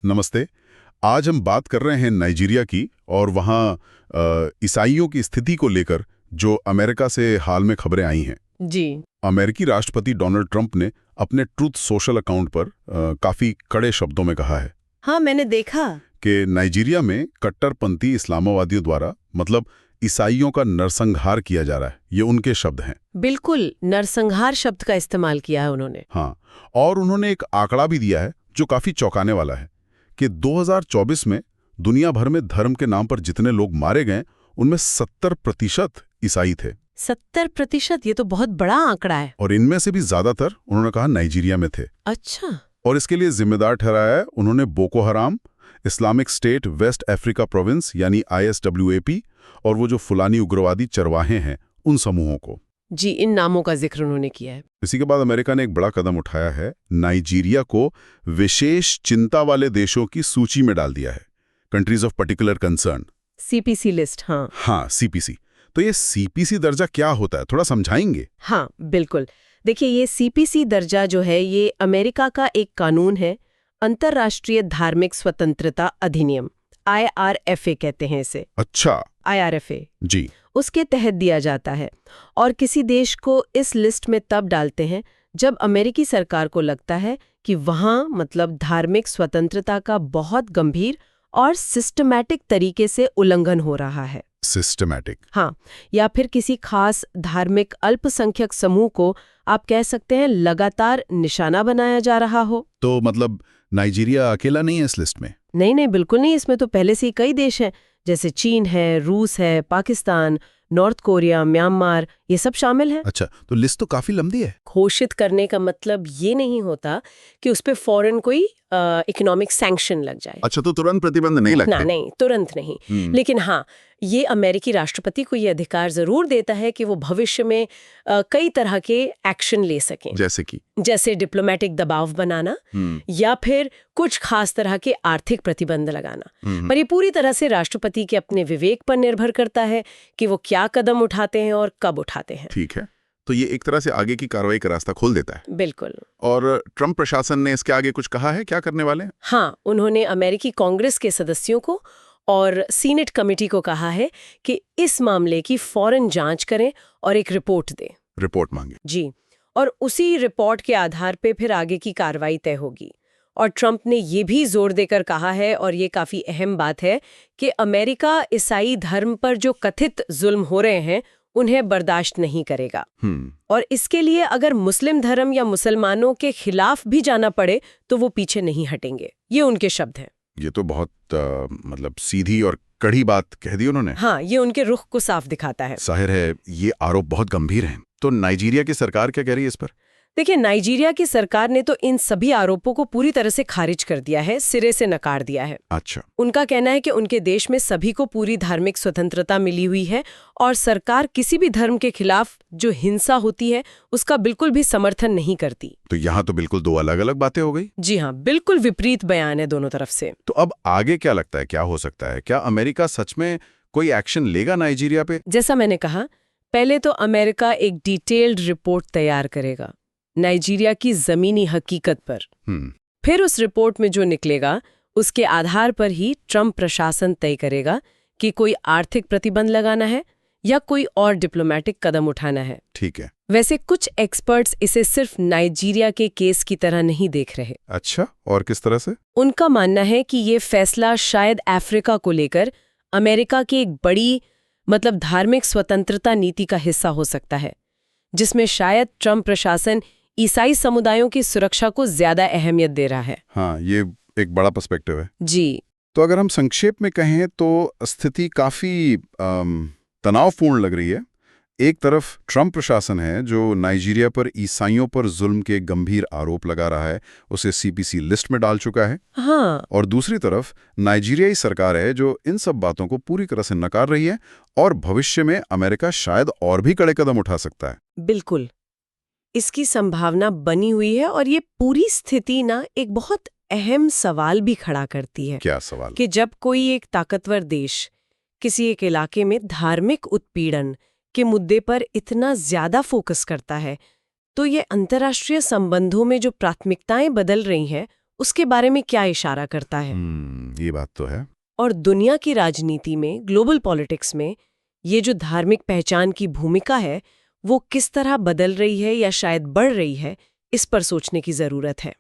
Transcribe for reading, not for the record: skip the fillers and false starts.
नमस्ते। आज हम बात कर रहे हैं नाइजीरिया की और वहाँ ईसाइयों की स्थिति को लेकर जो अमेरिका से हाल में खबरें आई हैं। जी। अमेरिकी राष्ट्रपति डोनाल्ड ट्रंप ने अपने ट्रूथ सोशल अकाउंट पर काफी कड़े शब्दों में कहा है हाँ, मैंने देखा। कि नाइजीरिया में कट्टरपंथी इस्लामवादियों द्वारा मतलब ईसाइयों का नरसंहार किया जा रहा है। ये उनके शब्द हैं। बिल्कुल, नरसंहार शब्द का इस्तेमाल किया है उन्होंने। हाँ, और उन्होंने एक आंकड़ा भी दिया है जो काफी चौंकाने वाला है कि 2024 में दुनिया भर में धर्म के नाम पर जितने लोग मारे गए उनमें 70% ईसाई थे। 70%? ये तो बहुत बड़ा आंकड़ा है। और इनमें से भी ज्यादातर उन्होंने कहा नाइजीरिया में थे। अच्छा। और इसके लिए जिम्मेदार ठहराया है उन्होंने Boko Haram, Islamic State West Africa province यानी ISWAP और वो जो फुलानी उग्रवादी चरवाहे हैं उन समूहों को। जी, इन नामों का जिक्र उन्होंने किया है। इसी के बाद अमेरिका ने एक बड़ा कदम उठाया है, नाइजीरिया को विशेष चिंता वाले देशों की सूची में डाल दिया है, countries of particular concern. CPC list. हाँ, CPC। तो ये CPC दर्जा क्या होता है, थोड़ा समझाएंगे? हाँ, बिल्कुल। देखिए, ये CPC दर्जा जो है ये अमेरिका का एक कानून है, अंतर्राष्ट्रीय धार्मिक स्वतंत्रता अधिनियम, IRFA कहते हैं इसे। अच्छा। IRFA जी। उसके तहत दिया जाता है और किसी देश को इस लिस्ट में तब डालते हैं जब अमेरिकी सरकार को लगता है कि वहाँ मतलब धार्मिक स्वतंत्रता का बहुत गंभीर और सिस्टमैटिक तरीके से उल्लंघन हो रहा है। सिस्टमैटिक? हाँ, या फिर किसी खास धार्मिक अल्पसंख्यक समूह को आप कह सकते हैं लगातार निशाना बनाया जा रहा हो। तो मतलब नाइजीरिया अकेला नहीं है इस लिस्ट में? नहीं, बिल्कुल नहीं। इसमें तो पहले से ही कई देश हैं, जैसे चीन है, रूस है, पाकिस्तान, नॉर्थ कोरिया, म्यांमार, ये सब शामिल हैं। अच्छा, तो लिस्ट तो काफी लंबी है। घोषित करने का मतलब ये नहीं होता कि उस पे फौरन कोई इकोनॉमिक सैंक्शन लग जाए। अच्छा, तो तुरंत प्रतिबंध नहीं लगते? नहीं, तुरंत नहीं। लेकिन हाँ, ये अमेरिकी राष्ट्रपति को ये अधिकार जरूर देता है कि वो भविष्य में कई तरह के एक्शन ले सकें। जैसे डिप्लोमेटिक दबाव बनाना या फिर कुछ खास तरह के आर्थिक प्रतिबंध लगाना। पर ये पूरी तरह से राष्ट्रपति के अपने विवेक पर निर्भर करता है कि वो क्या कदम उठाते हैं और कब उठाते हैं। ठीक है, तो ये एक तरह से आगे की कार्रवाई का रास्ता खोल देता है। बिल्कुल। और ट्रंप प्रशासन ने इसके आगे कुछ कहा है, क्या करने वाले हैं? हाँ, उन्होंने अमेरिकी कांग्रेस के सदस्यों को और सीनेट कमेटी को कहा है कि इस मामले की फौरन जांच करें और एक रिपोर्ट दें। रिपोर्ट मांगे? जी, और उसी रिपोर्ट के आधार पे फिर आगे की कार्रवाई तय होगी। और ट्रंप ने ये भी जोर देकर कहा है, और ये काफी अहम बात है, कि अमेरिका ईसाई धर्म पर जो कथित जुल्म हो रहे हैं उन्हें बर्दाश्त नहीं करेगा। और इसके लिए अगर मुस्लिम धर्म या मुसलमानों के खिलाफ भी जाना पड़े तो वो पीछे नहीं हटेंगे। ये उनके शब्द हैं। ये तो बहुत मतलब सीधी और कड़ी बात कह दी उन्होंने। हाँ, ये उनके रुख को साफ दिखाता है। जाहिर है ये आरोप बहुत गंभीर हैं। तो नाइजीरिया की सरकार क्या कह रही है इस पर? देखिए, नाइजीरिया की सरकार ने तो इन सभी आरोपों को पूरी तरह से खारिज कर दिया है, सिरे से नकार दिया है। अच्छा। उनका कहना है कि उनके देश में सभी को पूरी धार्मिक स्वतंत्रता मिली हुई है और सरकार किसी भी धर्म के खिलाफ जो हिंसा होती है उसका बिल्कुल भी समर्थन नहीं करती। तो यहाँ तो बिल्कुल दो अलग अलग बातें हो गई। जी हाँ, बिल्कुल विपरीत बयान है दोनों तरफ से। तो अब आगे क्या लगता है, क्या हो सकता है? क्या अमेरिका सच में कोई एक्शन लेगा नाइजीरिया पे? जैसा मैंने कहा, पहले तो अमेरिका एक डिटेल्ड रिपोर्ट तैयार करेगा नाइजीरिया की जमीनी हकीकत पर। फिर उस रिपोर्ट में जो निकलेगा उसके आधार पर ही ट्रंप प्रशासन तय करेगा कि कोई आर्थिक प्रतिबंध लगाना है या कोई और डिप्लोमेटिक कदम उठाना है। ठीक है। वैसे कुछ एक्सपर्ट्स इसे सिर्फ नाइजीरिया के केस की तरह नहीं देख रहे। अच्छा, और किस तरह से? उनका मानना है कि ये फैसला शायद अफ्रीका को लेकर अमेरिका की एक बड़ी मतलब धार्मिक स्वतंत्रता नीति का हिस्सा हो सकता है, जिसमें शायद ट्रंप प्रशासन ईसाई समुदायों की सुरक्षा को ज्यादा अहमियत दे रहा है। हाँ, ये एक बड़ा पर्सपेक्टिव है। जी। तो अगर हम संक्षेप में कहें तो स्थिति काफी तनावपूर्ण लग रही है। एक तरफ ट्रंप प्रशासन है जो नाइजीरिया पर ईसाइयों पर जुल्म के गंभीर आरोप लगा रहा है, उसे CPC लिस्ट में डाल चुका है। हाँ। और दूसरी तरफ नाइजीरियाई सरकार है जो इन सब बातों को पूरी तरह से नकार रही है और भविष्य में अमेरिका शायद और भी कड़े कदम उठा सकता है। बिल्कुल, इसकी संभावना बनी हुई है। और ये पूरी स्थिति ना एक बहुत अहम सवाल भी खड़ा करती है। क्या सवाल? कि जब कोई एक ताकतवर देश किसी एक इलाके में धार्मिक उत्पीड़न के मुद्दे पर इतना ज्यादा फोकस करता है, तो ये अंतर्राष्ट्रीय संबंधों में जो प्राथमिकताएं बदल रही हैं उसके बारे में क्या इशारा करता है। ये बात तो है। और दुनिया की राजनीति में, ग्लोबल पॉलिटिक्स में ये जो धार्मिक पहचान की भूमिका है वो किस तरह बदल रही है या शायद बढ़ रही है, इस पर सोचने की जरूरत है।